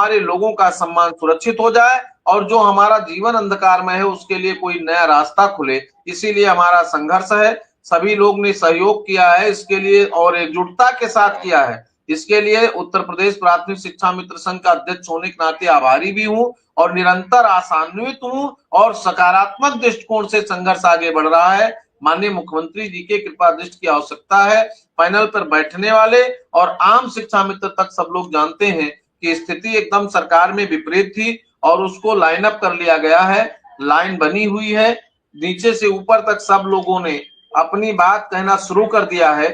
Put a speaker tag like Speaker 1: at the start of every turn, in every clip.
Speaker 1: हमारे लोगों का सम्मान सुरक्षित हो जाए और जो हमारा जीवन अंधकार में है उसके लिए कोई नया रास्ता खुले। इसीलिए हमारा संघर्ष है, सभी लोग ने सहयोग किया है इसके लिए और एकजुटता के साथ किया है। इसके लिए उत्तर प्रदेश प्राथमिक शिक्षा मित्र संघ का अध्यक्ष होने के नाते आभारी भी हूं और निरंतर आशान्वित हूं और सकारात्मक दृष्टिकोण से संघर्ष आगे बढ़ रहा है। माननीय मुख्यमंत्री जी के कृपा दृष्टि की आवश्यकता है। पैनल पर बैठने वाले और आम शिक्षा मित्र तक सब लोग जानते हैं कि स्थिति एकदम सरकार में विपरीत थी और उसको लाइन अप कर लिया गया है। लाइन बनी हुई है, नीचे से ऊपर तक सब लोगों ने अपनी बात कहना शुरू कर दिया है।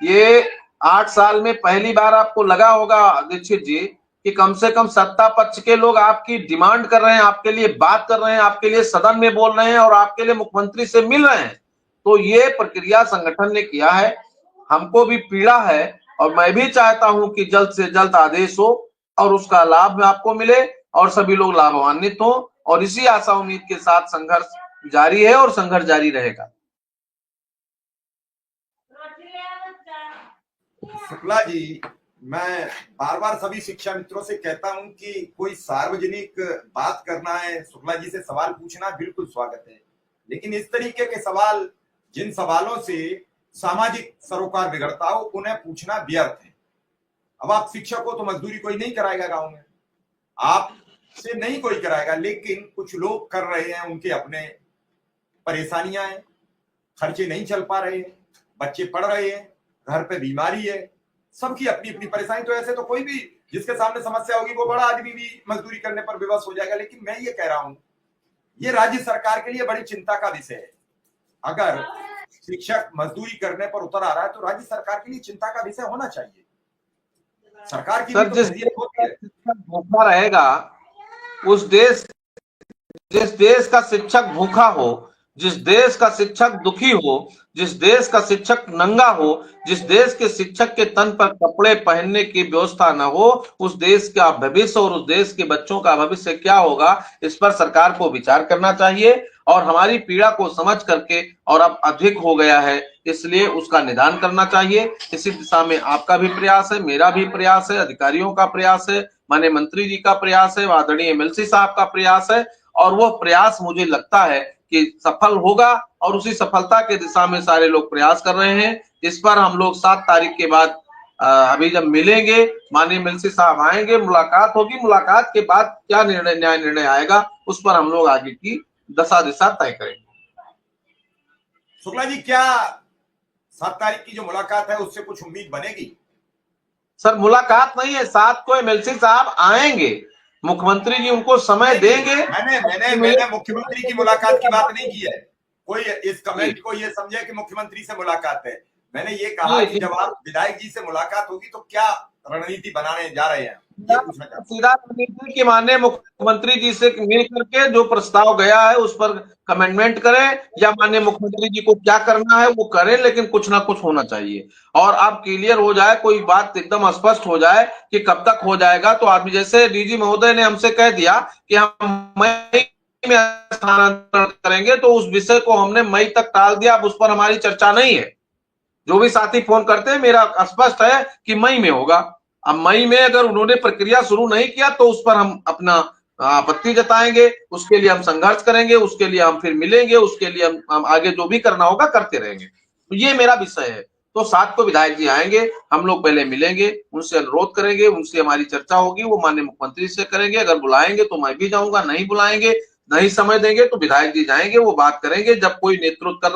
Speaker 1: ये 8 साल में पहली बार आपको लगा होगा दीक्षित जी कि कम से कम सत्ता पक्ष के लोग आपकी डिमांड कर रहे हैं, आपके लिए बात कर रहे हैं, आपके लिए सदन में बोल रहे हैं और आपके लिए मुख्यमंत्री से मिल रहे हैं। तो ये प्रक्रिया संगठन ने किया है, हमको भी पीड़ा है और मैं भी चाहता हूं कि जल्द से जल्द आदेश हो और उसका लाभ आपको मिले और सभी लोग लाभान्वित हो और इसी आशा उम्मीद के साथ संघर्ष जारी है और संघर्ष जारी रहेगा।
Speaker 2: शुक्ला जी, मैं बार बार सभी शिक्षा मित्रों से कहता हूं कि कोई सार्वजनिक बात करना है, शुक्ला जी से सवाल पूछना बिल्कुल स्वागत है, लेकिन इस तरीके के सवाल, जिन सवालों से सामाजिक सरोकार बिगड़ता हो, उन्हें पूछना व्यर्थ है। अब आप शिक्षक हो तो मजदूरी कोई नहीं कराएगा गांव में, आप से नहीं कोई कराएगा, लेकिन कुछ लोग कर रहे हैं, उनके अपने परेशानियां हैं, खर्चे नहीं चल पा रहे हैं, बच्चे पढ़ रहे हैं, घर पे बीमारी है, सबकी अपनी अपनी परेशानी। तो ऐसे तो कोई भी जिसके सामने समस्या होगी वो बड़ा आदमी भी मजदूरी करने पर विवश हो जाएगा। लेकिन मैं ये कह रहा हूं, ये राज्य सरकार के लिए बड़ी चिंता का विषय है। अगर शिक्षक मजदूरी करने पर उतर आ रहा है तो राज्य सरकार के लिए चिंता का विषय होना चाहिए। सरकार की
Speaker 1: सर, जिस भूखा रहेगा जिस देश का शिक्षक भूखा हो, जिस देश का शिक्षक दुखी हो, जिस देश का शिक्षक नंगा हो, जिस देश के शिक्षक के तन पर कपड़े पहनने की व्यवस्था न हो, उस देश का भविष्य और उस देश के बच्चों का भविष्य क्या होगा, इस पर सरकार को विचार करना चाहिए और हमारी पीड़ा को समझ करके, और अब अधिक हो गया है इसलिए उसका निदान करना चाहिए। इसी दिशा में आपका भी प्रयास है, मेरा भी प्रयास है, अधिकारियों का प्रयास है, माननीय मंत्री जी का प्रयास है, आदरणीय एमएलसी साहब का प्रयास है और वो प्रयास मुझे लगता है कि सफल होगा और उसी सफलता के दिशा में सारे लोग प्रयास कर रहे हैं। इस पर हम लोग 7 तारीख के बाद अभी जब मिलेंगे, माननीय एमएलसी साहब आएंगे, मुलाकात होगी, मुलाकात के बाद क्या न्याय निर्णय आएगा उस पर हम लोग आगे की दशा दिशा तय करेंगे।
Speaker 2: शुक्ला जी, क्या 7 तारीख की जो मुलाकात है उससे कुछ उम्मीद बनेगी?
Speaker 1: सर, मुलाकात नहीं है, 7 को एमएलसी साहब आएंगे, मुख्यमंत्री जी उनको समय देंगे।
Speaker 2: मैंने मुख्यमंत्री की मुलाकात की बात नहीं की है। कोई इस कमेंट को ये समझे कि मुख्यमंत्री से मुलाकात है। मैंने ये कहा कि जब आप विधायक जी से मुलाकात होगी तो क्या रणनीति बनाने जा रहे हैं, ये पूछना चाहता हूं।
Speaker 1: सीधा रणनीति की माननीय मुख्यमंत्री जी से मिल करके जो प्रस्ताव गया है उस पर कमेंटमेंट करें या माननीय मुख्यमंत्री जी को क्या करना है वो करें, लेकिन कुछ ना कुछ होना चाहिए और अब क्लियर हो जाए, कोई बात एकदम स्पष्ट हो जाए कि कब तक हो जाएगा। तो आदमी जैसे डीजी महोदय ने हमसे कह दिया कि हम मई में स्थानांतरण करेंगे, तो उस विषय को हमने मई तक टाल दिया, अब उस पर हमारी चर्चा नहीं है। जो भी साथी फोन करते हैं, मेरा स्पष्ट है कि मई में होगा। अब मई में अगर उन्होंने प्रक्रिया शुरू नहीं किया तो उस पर हम अपना आपत्ति जताएंगे, उसके लिए हम संघर्ष करेंगे, उसके लिए हम फिर मिलेंगे, उसके लिए हम आगे जो भी करना होगा करते रहेंगे। तो ये मेरा विषय है। तो 7 को विधायक जी आएंगे, हम लोग पहले मिलेंगे, उनसे अनुरोध करेंगे, उनसे हमारी चर्चा होगी, वो माननीय मुख्यमंत्री से करेंगे। अगर बुलाएंगे तो मैं भी जाऊंगा, नहीं बुलाएंगे, नहीं समय देंगे तो विधायक जी जाएंगे, वो बात करेंगे। जब कोई नेतृत्व कर